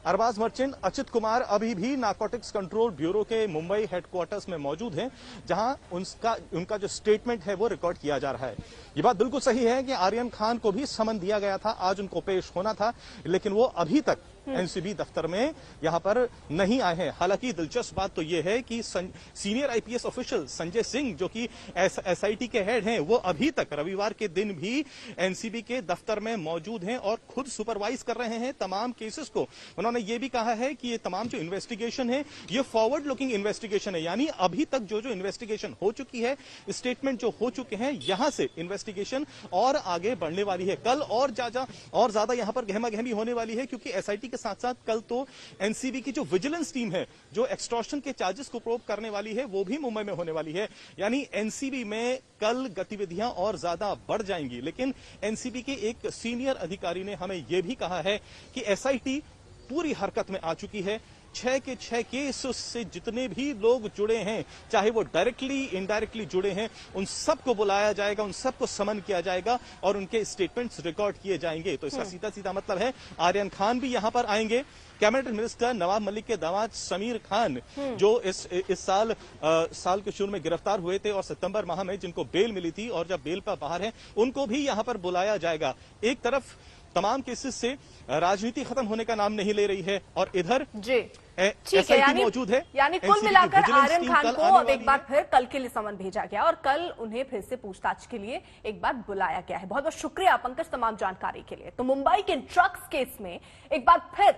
अरबाज मर्चेंट, अचित कुमार अभी भी नारकोटिक्स कंट्रोल ब्यूरो के मुंबई हेडक्वार्टर्स में मौजूद हैं, जहां उनका जो स्टेटमेंट है वो रिकॉर्ड किया जा रहा है। ये बात बिल्कुल सही है कि आर्यन खान को भी समन दिया गया था, आज उनको पेश होना था, लेकिन वो अभी तक एनसीबी दफ्तर में यहां पर नहीं आए हैं। हालांकि दिलचस्प बात तो यह है कि senior IPS official Sanjay Singh, जो कि एसआईटी के हेड हैं, वो अभी तक रविवार के दिन भी एनसीबी के दफ्तर में मौजूद हैं और खुद सुपरवाइज कर रहे हैं तमाम केसेस को। उन्होंने ये भी कहा है कि ये तमाम जो इन्वेस्टिगेशन है ये फॉरवर्ड लुकिंग इन्वेस्टिगेशन है, यानी अभी तक जो इन्वेस्टिगेशन हो चुकी है, स्टेटमेंट जो हो चुके हैं, यहां से इन्वेस्टिगेशन और आगे बढ़ने वाली है। कल और ज्यादा यहां पर गहमा गहमी होने वाली है, क्योंकि एसआईटी साथ साथ कल तो एनसीबी की जो विजिलेंस टीम है, जो एक्सटॉर्शन के चार्जेस को प्रोब करने वाली है, वो भी मुंबई में होने वाली है। यानी एनसीबी में कल गतिविधियां और ज्यादा बढ़ जाएंगी। लेकिन एनसीबी के एक सीनियर अधिकारी ने हमें यह भी कहा है कि एसआईटी पूरी हरकत में आ चुकी है। 6 के 6 केस से जितने भी लोग जुड़े हैं, चाहे वो डायरेक्टली इनडायरेक्टली जुड़े हैं, उन सबको बुलाया जाएगा, उन सबको समन किया जाएगा और उनके स्टेटमेंट्स रिकॉर्ड किए जाएंगे। तो इसका सीधा सीधा मतलब है आर्यन खान भी यहां पर आएंगे। कैबिनेट मिनिस्टर नवाब मलिक के दामाद समीर खान, जो इस साल के शुरू में गिरफ्तार हुए थे और सितंबर माह में जिनको बेल मिली थी और जब बेल पर बाहर है, उनको भी यहां पर बुलाया जाएगा। एक तरफ तमाम केसेस से राजनीति खत्म होने का नाम नहीं ले रही है और इधर जी ठीक है, मौजूद है। यानी कुल मिलाकर आर्यन खान को अब एक बार फिर कल के लिए समन भेजा गया और कल उन्हें फिर से पूछताछ के लिए एक बार बुलाया गया है। बहुत बहुत शुक्रिया पंकज तमाम जानकारी के लिए। तो मुंबई के ड्रग्स केस में एक बार फिर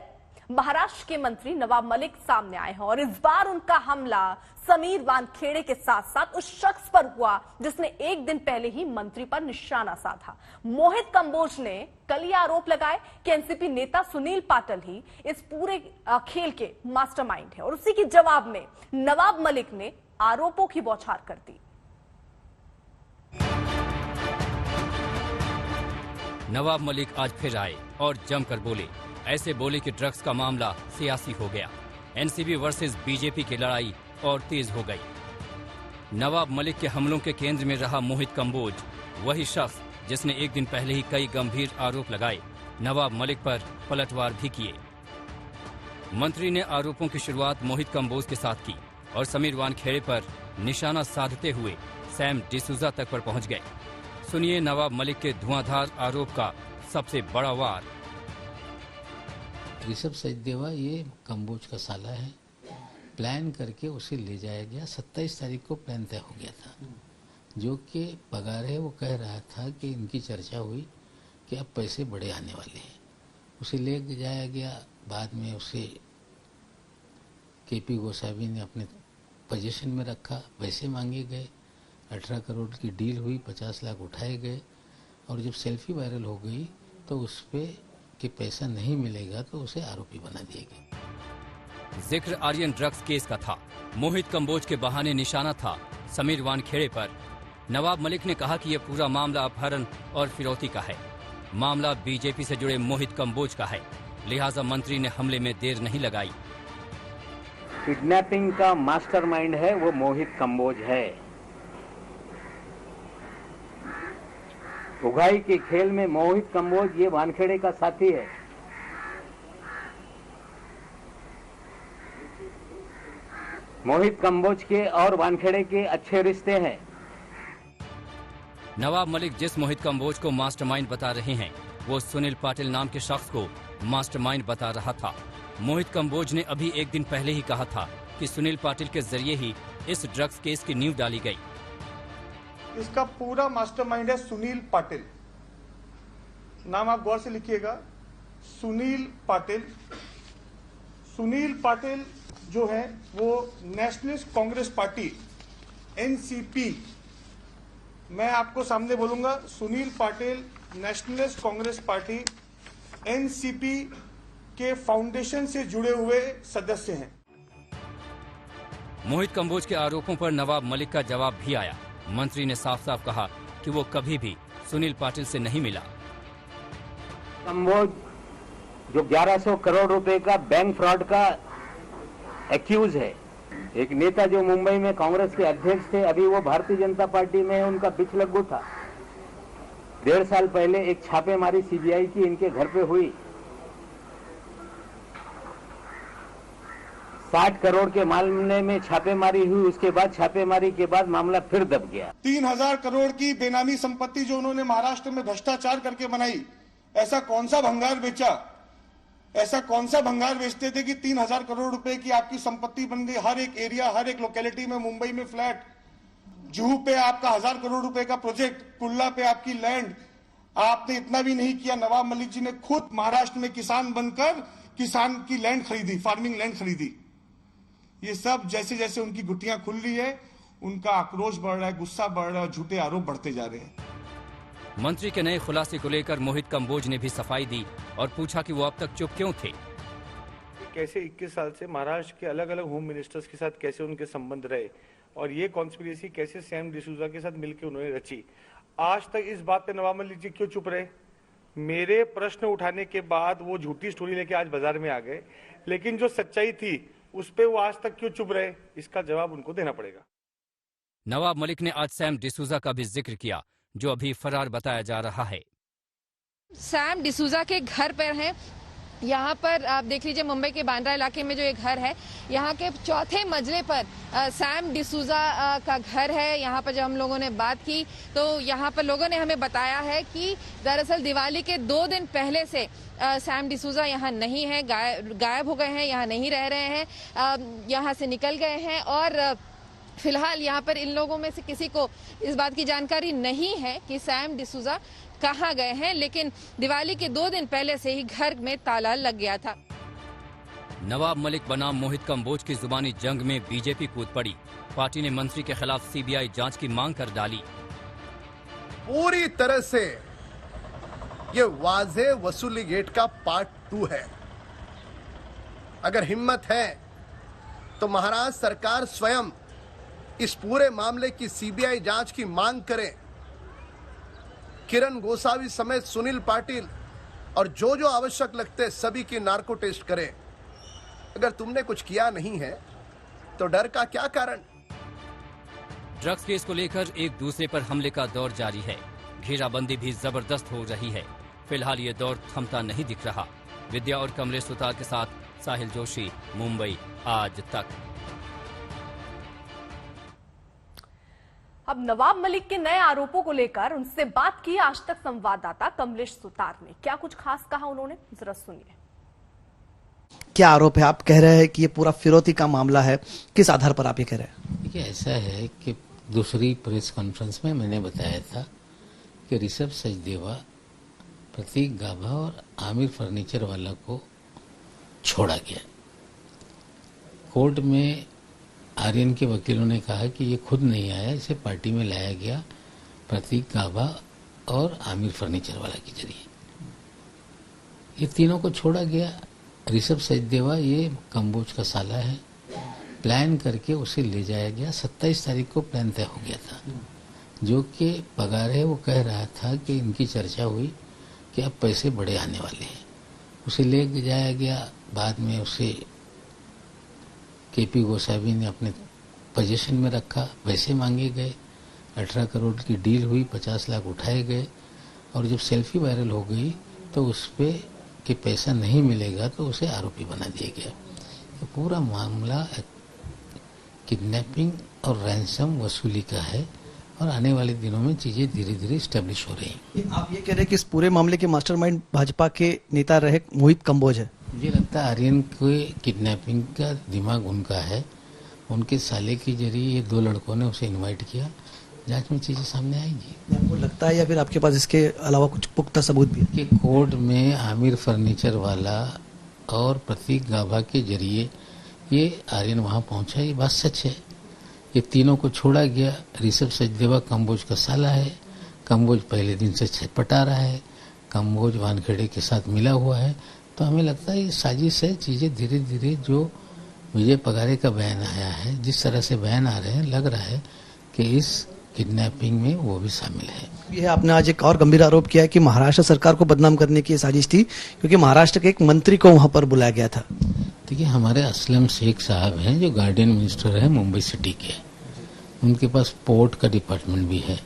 महाराष्ट्र के मंत्री नवाब मलिक सामने आए हैं और इस बार उनका हमला समीर वानखेड़े के साथ साथ उस शख्स पर हुआ जिसने एक दिन पहले ही मंत्री पर निशाना साधा। मोहित कंबोज ने कल ये आरोप लगाए कि एनसीपी नेता सुनील पाटिल ही इस पूरे खेल के मास्टरमाइंड है और उसी के जवाब में नवाब मलिक ने आरोपों की बौछार कर दी। नवाब मलिक आज फिर आए और जमकर बोले। ऐसे बोले कि ड्रग्स का मामला सियासी हो गया। एनसीबी वर्सेस बीजेपी की लड़ाई और तेज हो गई। नवाब मलिक के हमलों के केंद्र में रहा मोहित कंबोज, वही शख्स जिसने एक दिन पहले ही कई गंभीर आरोप लगाए, नवाब मलिक पर पलटवार भी किए। मंत्री ने आरोपों की शुरुआत मोहित कंबोज के साथ की और समीर वानखेड़े पर निशाना साधते हुए सैम डिसूजा तक पर पहुंच गए। सुनिए नवाब मलिक के धुआंधार आरोप का सबसे बड़ा वार। ऋषभ सचदेवा ये कंबोज का साला है। प्लान करके उसे ले जाया गया। 27 तारीख को प्लान तय हो गया था। जो कि पगार है वो कह रहा था कि इनकी चर्चा हुई कि अब पैसे बड़े आने वाले हैं। उसे ले जाया गया। बाद में उसे केपी गोसावी ने अपने पोजीशन में रखा। पैसे मांगे गए। 18 करोड़ की डील हुई। 50 लाख उठाए गए और जब सेल्फी वायरल हो गई तो उस पर कि पैसा नहीं मिलेगा तो उसे आरोपी बना दिया गया। जिक्र आर्यन ड्रग्स केस का था। मोहित कंबोज के बहाने निशाना था समीर वानखेड़े पर। नवाब मलिक ने कहा कि यह पूरा मामला अपहरण और फिरौती का है। मामला बीजेपी से जुड़े मोहित कंबोज का है, लिहाजा मंत्री ने हमले में देर नहीं लगाई। किडनैपिंग का मास्टरमाइंड है वो मोहित कंबोज है। उगाई के खेल में मोहित कंबोज ये वानखेड़े का साथी है। मोहित कंबोज के और वानखेड़े के अच्छे रिश्ते हैं। नवाब मलिक जिस मोहित कंबोज को मास्टरमाइंड बता रहे हैं वो सुनील पाटिल नाम के शख्स को मास्टरमाइंड बता रहा था। मोहित कंबोज ने अभी एक दिन पहले ही कहा था कि सुनील पाटिल के जरिए ही इस ड्रग्स केस की नींव डाली गई। इसका पूरा मास्टरमाइंड है सुनील पाटिल। नाम आप गौर से लिखिएगा, सुनील पाटिल। सुनील पाटिल जो है वो नेशनलिस्ट कांग्रेस पार्टी एनसीपी, मैं आपको सामने बोलूंगा, Sunil Patil nationalist Congress party NCP के फाउंडेशन से जुड़े हुए सदस्य हैं। मोहित कंबोज के आरोपों पर नवाब मलिक का जवाब भी आया। मंत्री ने साफ साफ कहा कि वो कभी भी सुनील पाटिल से नहीं मिला। कंबोज जो 1100 करोड़ रुपए का बैंक फ्रॉड का एक्यूज है, एक नेता जो मुंबई में कांग्रेस के अध्यक्ष थे, अभी वो भारतीय जनता पार्टी में उनका पिछलग्गू था। 1.5 साल पहले एक छापेमारी सीबीआई की इनके घर पे हुई। 60 करोड़ के मामले में छापेमारी हुई। उसके बाद छापेमारी के बाद मामला फिर दब गया। 3000 करोड़ की बेनामी संपत्ति जो उन्होंने महाराष्ट्र में भ्रष्टाचार करके बनाई, ऐसा कौन सा भंगार बेचा, ऐसा कौन सा भंगार बेचते थे कि 3000 करोड़ रुपए की आपकी संपत्ति बन गई। हर एक एरिया, हर एक लोकेलिटी में, मुंबई में फ्लैट, जुहू पे आपका 1000 करोड़ रुपए का प्रोजेक्ट, कुल्ला पे आपकी लैंड। आपने इतना भी नहीं किया, नवाब मलिक जी ने खुद महाराष्ट्र में किसान बनकर किसान की लैंड खरीदी, फार्मिंग लैंड खरीदी। ये सब जैसे जैसे उनकी गुत्थियां खुल रही है, उनका आक्रोश बढ़ रहा है, गुस्सा बढ़ रहा है, झूठे आरोप बढ़ते जा रहे हैं। मंत्री के नए खुलासे को लेकर मोहित कंबोज ने भी सफाई दी और पूछा कि वो अब तक चुप क्यों थे। कैसे 21 साल से महाराष्ट्र के अलग अलग होम मिनिस्टर्स के साथ कैसे उनके संबंध रहे और ये कॉन्स्पिरेसी कैसे सैम डिसूजा के साथ मिलकर उन्होंने रची। आज तक इस बात पे नवाब मलिक जी क्यों चुप रहे? मेरे प्रश्न उठाने के बाद वो झूठी स्टोरी लेके आज बाजार में आ गए, लेकिन जो सच्चाई थी उस पे वो आज तक क्यों चुप रहे, इसका जवाब उनको देना पड़ेगा। नवाब मलिक ने आज सैम डिसूजा का भी जिक्र किया जो अभी फरार बताया जा रहा है। सैम डिसूजा के घर पर हैं यहाँ पर आप देख लीजिए मुंबई के बांद्रा इलाके में जो एक घर है, यहाँ के चौथे मंजिले पर सैम डिसूजा का घर है। यहाँ पर जब हम लोगों ने बात की तो यहाँ पर लोगों ने हमें बताया है कि दरअसल दिवाली के 2 दिन पहले से सैम डिसूजा यहाँ नहीं है, गायब हो गए हैं, यहाँ नहीं रह रहे हैं, यहाँ से निकल गए हैं। और फिलहाल यहाँ पर इन लोगों में से किसी को इस बात की जानकारी नहीं है कि सैम डिसूजा कहाँ गए हैं, लेकिन दिवाली के 2 दिन पहले से ही घर में ताला लग गया था। नवाब मलिक बनाम मोहित कंबोज की जुबानी जंग में बीजेपी कूद पड़ी। पार्टी ने मंत्री के खिलाफ सीबीआई जांच की मांग कर डाली। पूरी तरह से ये वाज़े वसूली गेट का पार्ट 2 है। अगर हिम्मत है तो महाराष्ट्र सरकार स्वयं इस पूरे मामले की सीबीआई जांच की मांग करे। किरण गोसावी समेत सुनील पाटिल और जो आवश्यक लगते सभी की नार्को टेस्ट करे। अगर तुमने कुछ किया नहीं है तो डर का क्या कारण? ड्रग्स केस को लेकर एक दूसरे पर हमले का दौर जारी है। घेराबंदी भी जबरदस्त हो रही है। फिलहाल ये दौर थमता नहीं दिख रहा। विद्या और कमलेश सुतार के साथ साहिल जोशी, मुंबई आज तक। अब नवाब मलिक के नए आरोपों को लेकर उनसे बात की आज तक संवाददाता कमलेश सुतार ने। क्या कुछ खास कहा उन्होंने, जरा सुनिए। क्या आरोप है? आप कह रहे हैं कि ये पूरा फिरौती का मामला है, किस आधार पर आप ये कह रहे हैं? देखिए, ऐसा है कि दूसरी प्रेस कॉन्फ्रेंस में मैंने बताया था कि ऋषभ सचदेवा, प्रतीक गाभा और आमिर फर्नीचर वाला को छोड़ा गया। कोर्ट में आर्यन के वकीलों ने कहा कि ये खुद नहीं आया, इसे पार्टी में लाया गया प्रतीक गाभा और आमिर फर्नीचर वाला के जरिए। ये तीनों को छोड़ा गया। ऋषभ सचदेवा ये कंबोज का साला है, प्लान करके उसे ले जाया गया। 27 तारीख को प्लान तय हो गया था। जो कि पगार है वो कह रहा था कि इनकी चर्चा हुई कि अब पैसे बड़े आने वाले हैं। उसे ले जाया गया। बाद में उसे केपी गोसावी ने अपने पोजीशन में रखा। पैसे मांगे गए, 18 करोड़ की डील हुई, 50 लाख उठाए गए। और जब सेल्फी वायरल हो गई तो उस पे कि पैसा नहीं मिलेगा तो उसे आरोपी बना दिया गया। तो पूरा मामला किडनैपिंग और रैंसम वसूली का है और आने वाले दिनों में चीजें धीरे धीरे स्टेब्लिश हो रही हैं। आप ये कह रहे हैं कि इस पूरे मामले के मास्टरमाइंड भाजपा के नेता रहे मोहित कंबोज है? मुझे लगता है आर्यन के किडनैपिंग का दिमाग उनका है। उनके साले के जरिए ये 2 लड़कों ने उसे इनवाइट किया। जांच में चीजें सामने आएंगी। आपको लगता है या फिर आपके पास इसके अलावा कुछ पुख्ता सबूत भी है? कि कोर्ट में आमिर फर्नीचर वाला और प्रतीक गाभा के जरिए ये आर्यन वहां पहुंचा, ये बात सच है। ये तीनों को छोड़ा गया। ऋषभ सचदेवा कंबोज का साला है। कंबोज पहले दिन से छटपटा रहा है। कंबोज वानखेड़े के साथ मिला हुआ है। तो हमें लगता है ये साजिश है। चीजें धीरे धीरे जो विजय पगारे का बयान आया है, जिस तरह से बयान आ रहे हैं, लग रहा है कि इस किडनैपिंग में वो भी शामिल है। ये आपने आज एक और गंभीर आरोप किया है कि महाराष्ट्र सरकार को बदनाम करने की साजिश थी, क्योंकि महाराष्ट्र के एक मंत्री को वहां पर बुलाया गया था। देखिए, हमारे असलम शेख साहब हैं जो गार्डियन मिनिस्टर है मुंबई सिटी के। उनके पास पोर्ट का डिपार्टमेंट भी है।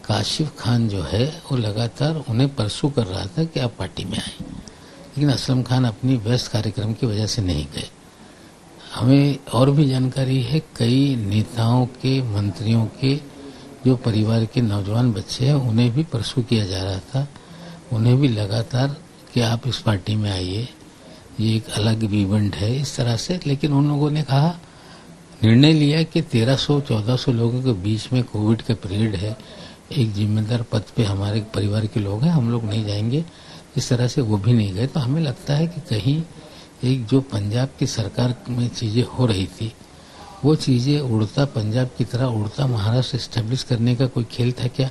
काशिफ खान जो है वो लगातार उन्हें परसू कर रहा था कि आप पार्टी में आए, लेकिन असलम खान अपनी व्यस्त कार्यक्रम की वजह से नहीं गए। हमें और भी जानकारी है, कई नेताओं के, मंत्रियों के जो परिवार के नौजवान बच्चे हैं उन्हें भी परसू किया जा रहा था। उन्हें भी लगातार कि आप इस पार्टी में आइए, ये एक अलग इवेंट है, इस तरह से। लेकिन उन लोगों ने कहा, निर्णय लिया कि 1300-1400 लोगों के बीच में कोविड का पीरियड है, एक जिम्मेदार पद पे हमारे परिवार के लोग हैं, हम लोग नहीं जाएंगे। इस तरह से वो भी नहीं गए। तो हमें लगता है कि कहीं एक जो पंजाब की सरकार में चीजें हो रही थी, वो चीजें उड़ता पंजाब की तरह उड़ता महाराष्ट्र एस्टेब्लिश करने का कोई खेल था क्या?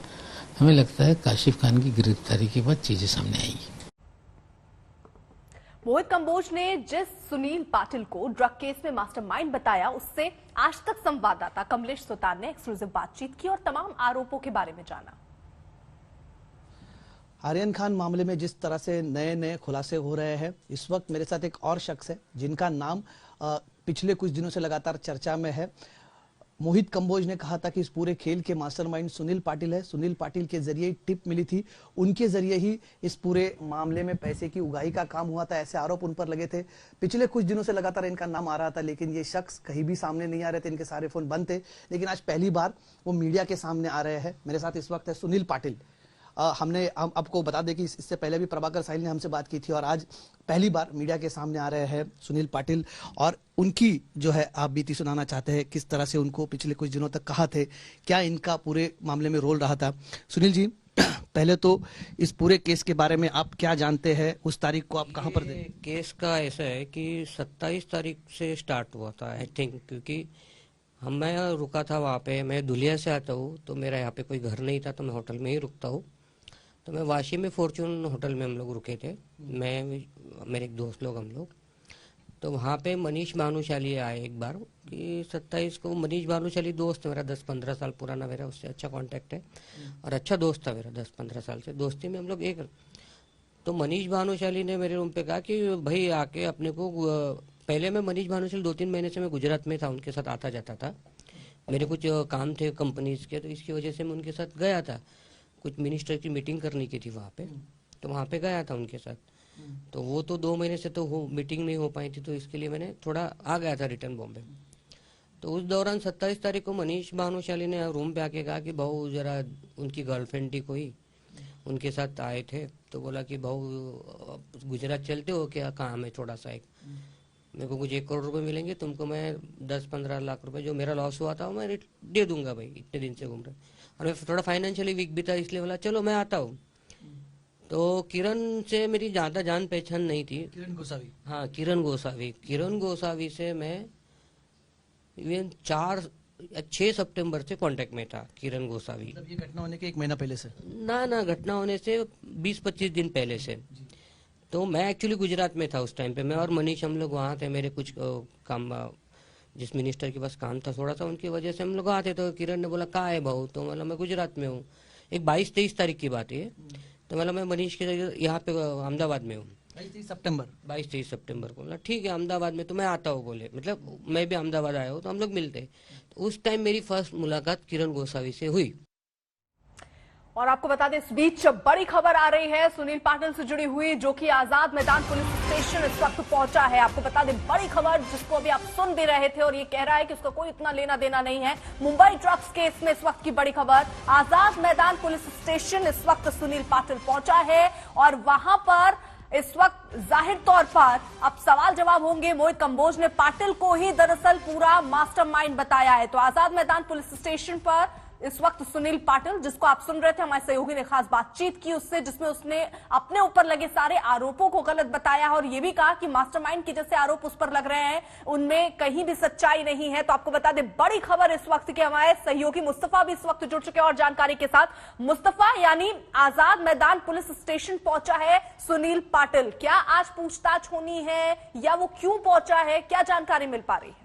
हमें लगता है काशिफ खान की गिरफ्तारी के बाद चीजें सामने आएंगी। मोहित कंबोज ने जिस सुनील पाटिल को ड्रग केस में मास्टरमाइंड बताया, उससे आज तक संवाददाता कमलेश सुतार ने एक्सक्लूसिव बातचीत की और तमाम आरोपों के बारे में जाना। आर्यन खान मामले में जिस तरह से नए नए खुलासे हो रहे हैं, इस वक्त मेरे साथ एक और शख्स है जिनका नाम पिछले कुछ दिनों से लगातार चर्चा में है। मोहित कंबोज ने कहा था कि इस पूरे खेल के मास्टरमाइंड सुनील पाटिल है। सुनील पाटिल के जरिए टिप मिली थी, उनके जरिए ही इस पूरे मामले में पैसे की उगाही का काम हुआ था, ऐसे आरोप उन पर लगे थे। पिछले कुछ दिनों से लगातार इनका नाम आ रहा था, लेकिन ये शख्स कहीं भी सामने नहीं आ रहे थे, इनके सारे फोन बंद थे। लेकिन आज पहली बार वो मीडिया के सामने आ रहे हैं। मेरे साथ इस वक्त है सुनील पाटिल। हम आपको बता दें कि इससे पहले भी प्रभाकर साहिल ने हमसे बात की थी, और आज पहली बार मीडिया के सामने आ रहे हैं सुनील पाटिल, और उनकी जो है आप बीती सुनाना चाहते हैं, किस तरह से उनको पिछले कुछ दिनों तक कहा थे, क्या इनका पूरे मामले में रोल रहा था। सुनील जी, पहले तो इस पूरे केस के बारे में आप क्या जानते हैं, उस तारीख को आप कहाँ पर थे? केस का ऐसा है कि 27 तारीख से स्टार्ट हुआ था आई थिंक, क्योंकि मैं रुका था वहाँ पे। मैं धुलिया से आता हूँ, तो मेरा यहाँ पे कोई घर नहीं था, तो मैं होटल में ही रुकता हूँ। तो मैं वाशी में फॉर्चून होटल में हम लोग रुके थे, मैं मेरे एक दोस्त लोग हम लोग। तो वहाँ पे मनीष भानुशाली आए एक बार कि 27 को। मनीष भानुशाली दोस्त मेरा 10-15 साल पुराना, मेरा उससे अच्छा कांटेक्ट है और अच्छा दोस्त था मेरा 10-15 साल से दोस्ती में हम लोग एक। तो मनीष भानुशाली ने मेरे रूम पे कहा कि भाई आके अपने को, पहले मैं मनीष भानुशाली 2-3 महीने से मैं गुजरात में था, उनके साथ आता जाता था, मेरे कुछ काम थे कंपनीज के, तो इसकी वजह से मैं उनके साथ गया था। कुछ मिनिस्टर की मीटिंग करनी की थी वहाँ पे, तो वहाँ पे गया था उनके साथ। तो वो तो 2 महीने से तो मीटिंग नहीं हो पाई थी, तो इसके लिए मैंने थोड़ा आ गया था रिटर्न बॉम्बे। तो उस दौरान 27 तारीख को मनीष भानुशाली ने रूम पे आके कहा कि भाऊ जरा उनकी गर्लफ्रेंड थी कोई, उनके साथ आए थे, तो बोला कि भाऊ गुजरात चलते हो क्या, काम है थोड़ा सा, एक मेरे को कुछ 1 करोड़ रुपए मिलेंगे, तुमको मैं 10-15 लाख रुपए जो मेरा लॉस हुआ था मैं दे दूंगा भाई, इतने दिन से घूम रहे। और मैं थोड़ा फाइनेंशियली वीक भी था, इसलिए बोला चलो मैं आता हूँ। तो किरण से मेरी ज़्यादा जान पहचान नहीं थी। किरण गोसावी? हाँ, किरण गोसावी से मैं इवन 6 सितंबर से कांटेक्ट में था। किरण गोसावी, मतलब ये घटना होने के 1 महीना पहले से? ना घटना होने से 20-25 दिन पहले से। तो मैं एक्चुअली गुजरात में था उस टाइम पे, मैं और मनीष हम लोग वहाँ थे, मेरे कुछ काम, जिस मिनिस्टर के पास काम था थोड़ा सा, उनकी वजह से हम लोग आते। तो किरण ने बोला कहाँ है भाऊ, तो मतलब मैं गुजरात में हूँ। एक 22-23 तारीख की बात है, तो मतलब मैं मनीष के यहाँ पे अहमदाबाद में हूँ। 22-23 सितंबर को बोला ठीक है अहमदाबाद में, तो मैं आता हूँ बोले, मतलब मैं भी अहमदाबाद आया हूँ, तो हम लोग मिलते। तो उस टाइम मेरी फर्स्ट मुलाकात किरण गोसावी से हुई। और आपको बता दें, इस बीच बड़ी खबर आ रही है सुनील पाटिल से जुड़ी हुई, जो कि आजाद मैदान पुलिस स्टेशन इस वक्त पहुंचा है। आपको बता दें, बड़ी खबर जिसको अभी आप सुन भी रहे थे, और ये कह रहा है कि उसका कोई इतना लेना देना नहीं है मुंबई ड्रग्स केस में। इस वक्त की बड़ी खबर, आजाद मैदान पुलिस स्टेशन इस वक्त सुनील पाटिल पहुंचा है, और वहां पर इस वक्त जाहिर तौर पर अब सवाल जवाब होंगे। मोहित कंबोज ने पाटिल को ही दरअसल पूरा मास्टरमाइंड बताया है। तो आजाद मैदान पुलिस स्टेशन पर इस वक्त सुनील पाटिल, जिसको आप सुन रहे थे, हमारे सहयोगी ने खास बातचीत की उससे, जिसमें उसने अपने ऊपर लगे सारे आरोपों को गलत बताया, और यह भी कहा कि मास्टरमाइंड के जैसे आरोप उस पर लग रहे हैं उनमें कहीं भी सच्चाई नहीं है। तो आपको बता दें, बड़ी खबर इस वक्त के, हमारे सहयोगी मुस्तफा भी इस वक्त जुड़ चुके हैं और जानकारी के साथ। मुस्तफा, यानी आजाद मैदान पुलिस स्टेशन पहुंचा है सुनील पाटिल, क्या आज पूछताछ होनी है या वो क्यों पहुंचा है, क्या जानकारी मिल पा रही है?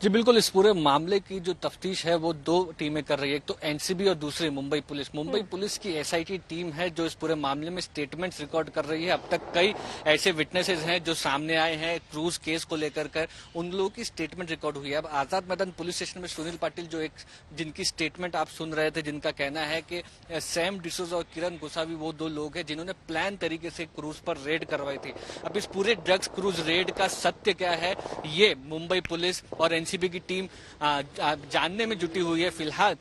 जी बिल्कुल, इस पूरे मामले की जो तफ्तीश है वो 2 टीमें कर रही है, एक तो एनसीबी और दूसरी मुंबई पुलिस। मुंबई पुलिस की एसआईटी टीम है जो इस पूरे मामले में स्टेटमेंट्स रिकॉर्ड कर रही है। अब तक कई ऐसे विटनेसेस हैं जो सामने आए हैं क्रूज केस को लेकर कर, उन लोगों की स्टेटमेंट रिकॉर्ड हुई है। अब आजाद मैदान पुलिस स्टेशन में सुनील पाटिल जो एक जिनकी स्टेटमेंट आप सुन रहे थे, जिनका कहना है कि सैम डिसूजा और किरण गोसावी वो 2 लोग हैं जिन्होंने प्लान तरीके से क्रूज पर रेड करवाई थी। अब इस पूरे ड्रग्स क्रूज रेड का सत्य क्या है, ये मुंबई पुलिस और एनसीबी की टीम जानने में जुटी हुई है। फिलहाल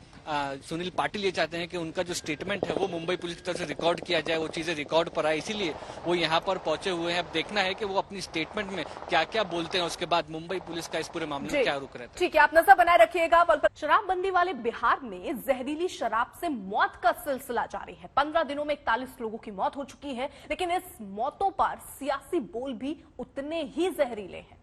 सुनील पाटिल ये चाहते हैं कि उनका जो स्टेटमेंट है वो मुंबई पुलिस की तरफ से रिकॉर्ड किया जाए, वो चीजें रिकॉर्ड पर आए, इसीलिए वो यहाँ पर पहुंचे हुए हैं। अब देखना है कि वो अपनी स्टेटमेंट में क्या क्या बोलते हैं, उसके बाद मुंबई पुलिस का इस पूरे मामले में क्या रुख रहता है। ठीक है, आप नजर बनाए रखिएगा। शराबबंदी वाले बिहार में जहरीली शराब से मौत का सिलसिला जारी है। 15 दिनों में 41 लोगों की मौत हो चुकी है, लेकिन इस मौतों पर सियासी बोल भी उतने ही जहरीले हैं।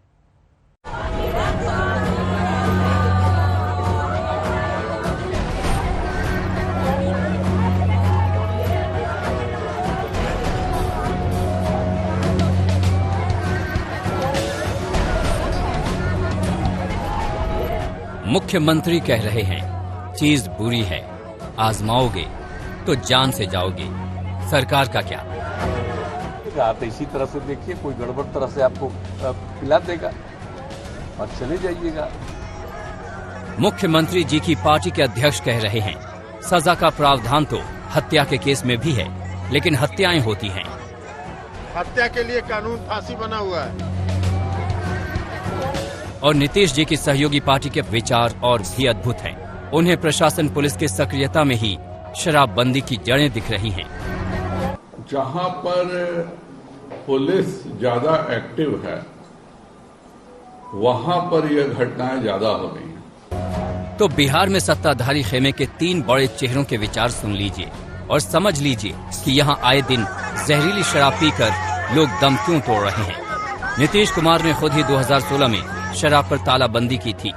मुख्यमंत्री कह रहे हैं चीज बुरी है, आजमाओगे तो जान से जाओगे। सरकार का क्या? आप इसी तरह से देखिए, कोई गड़बड़ तरह से आपको पिला देगा, और चले जाइएगा। मुख्यमंत्री जी की पार्टी के अध्यक्ष कह रहे हैं सजा का प्रावधान तो हत्या के केस में भी है, लेकिन हत्याएं होती हैं। हत्या के लिए कानून फांसी बना हुआ है। और नीतीश जी की सहयोगी पार्टी के विचार और भी अद्भुत हैं। उन्हें प्रशासन पुलिस की सक्रियता में ही शराबबंदी की जड़ें दिख रही हैं। जहां पर पुलिस ज्यादा एक्टिव है वहां पर यह घटनाएं ज्यादा हो रही हैं। तो बिहार में सत्ताधारी खेमे के 3 बड़े चेहरों के विचार सुन लीजिए और समझ लीजिए कि यहाँ आए दिन जहरीली शराब पीकर लोग दम क्यों तोड़ रहे हैं। नीतीश कुमार ने खुद ही 2016 में शराब पर तालाबंदी की थी।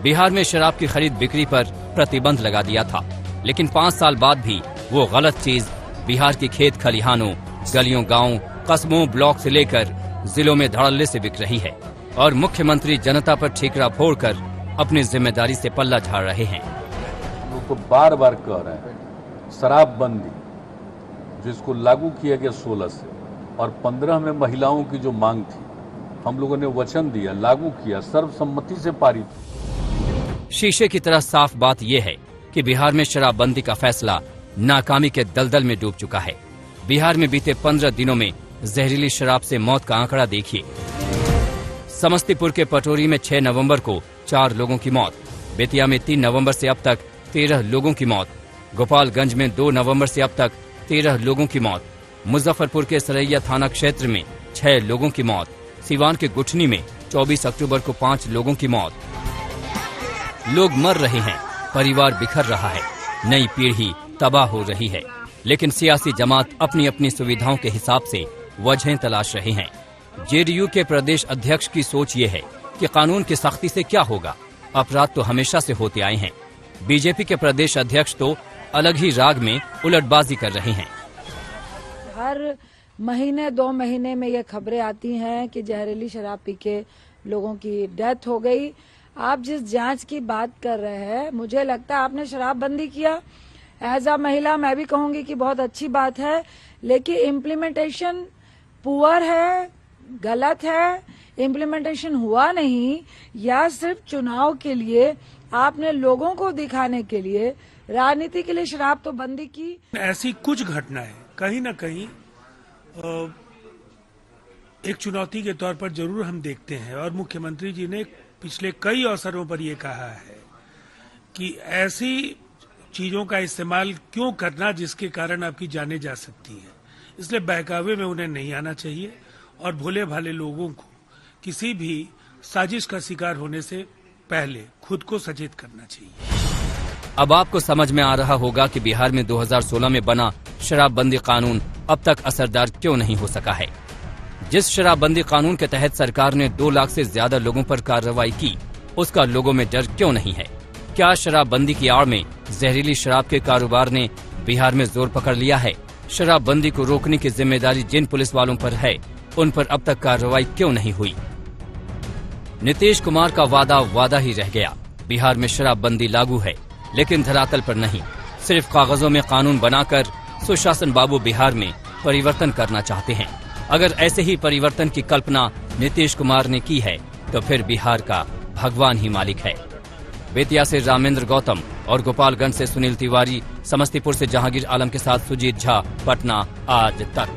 बिहार में शराब की खरीद बिक्री पर प्रतिबंध लगा दिया था, लेकिन 5 साल बाद भी वो गलत चीज बिहार की खेत खलिहानों, गलियों, गांव, कस्बों, ब्लॉक से लेकर जिलों में धड़ल्ले से बिक रही है। और मुख्यमंत्री जनता पर ठीकरा फोड़कर अपनी जिम्मेदारी से पल्ला झाड़ रहे हैं। लोग तो बार बार कह रहे हैं शराबबंदी जिसको लागू किया गया 16 से और 15 में महिलाओं की जो मांग थी, हम लोगों ने वचन दिया, लागू किया, सर्वसम्मति से पारित। शीशे की तरह साफ बात यह है कि बिहार में शराबबंदी का फैसला नाकामी के दलदल में डूब चुका है। बिहार में बीते 15 दिनों में जहरीली शराब से मौत का आंकड़ा देखिए। समस्तीपुर के पटोरी में 6 नवंबर को 4 लोगों की मौत, बेतिया में 3 नवंबर से अब तक 13 लोगों की मौत, गोपालगंज में 2 नवंबर से अब तक 13 लोगों की मौत, मुजफ्फरपुर के सरैया थाना क्षेत्र में 6 लोगों की मौत, सीवान के गुठनी में 24 अक्टूबर को 5 लोगों की मौत। लोग मर रहे हैं, परिवार बिखर रहा है, नई पीढ़ी तबाह हो रही है, लेकिन सियासी जमात अपनी अपनी सुविधाओं के हिसाब से वजहें तलाश रहे हैं। जेडीयू के प्रदेश अध्यक्ष की सोच ये है कि कानून की सख्ती से क्या होगा, अपराध तो हमेशा से होते आए हैं। बीजेपी के प्रदेश अध्यक्ष तो अलग ही राग में उलटबाजी कर रहे हैं। हर महीने 2 महीने में ये खबरें आती हैं कि जहरीली शराब पी के लोगों की डेथ हो गई। आप जिस जांच की बात कर रहे हैं, मुझे लगता है आपने शराबबंदी किया, एज अ महिला मैं भी कहूंगी कि बहुत अच्छी बात है, लेकिन इम्प्लीमेंटेशन पुअर है, गलत है, इम्प्लीमेंटेशन हुआ नहीं, या सिर्फ चुनाव के लिए आपने लोगों को दिखाने के लिए, राजनीति के लिए शराब तो बंदी की। ऐसी कुछ घटनाएं कहीं न कहीं एक चुनौती के तौर पर जरूर हम देखते हैं और मुख्यमंत्री जी ने पिछले कई अवसरों पर ये कहा है कि ऐसी चीजों का इस्तेमाल क्यों करना जिसके कारण आपकी जानें जा सकती है। इसलिए बहकावे में उन्हें नहीं आना चाहिए और भोले भाले लोगों को किसी भी साजिश का शिकार होने से पहले खुद को सचेत करना चाहिए। अब आपको समझ में आ रहा होगा कि बिहार में 2016 में बना शराबबंदी कानून अब तक असरदार क्यों नहीं हो सका है। जिस शराबबंदी कानून के तहत सरकार ने 2 लाख से ज्यादा लोगों पर कार्रवाई की, उसका लोगों में डर क्यों नहीं है? क्या शराबबंदी की आड़ में जहरीली शराब के कारोबार ने बिहार में जोर पकड़ लिया है? शराबबंदी को रोकने की जिम्मेदारी जिन पुलिस वालों पर है, उन पर अब तक कार्रवाई क्यों नहीं हुई? नीतीश कुमार का वादा ही रह गया। बिहार में शराबबंदी लागू है, लेकिन धरातल पर नहीं। सिर्फ कागजों में कानून बनाकर सुशासन बाबू बिहार में परिवर्तन करना चाहते हैं। अगर ऐसे ही परिवर्तन की कल्पना नीतीश कुमार ने की है, तो फिर बिहार का भगवान ही मालिक है। बेतिया से रामेंद्र गौतम और गोपालगंज से सुनील तिवारी, समस्तीपुर से जहांगीर आलम के साथ सुजीत झा, पटना आज तक।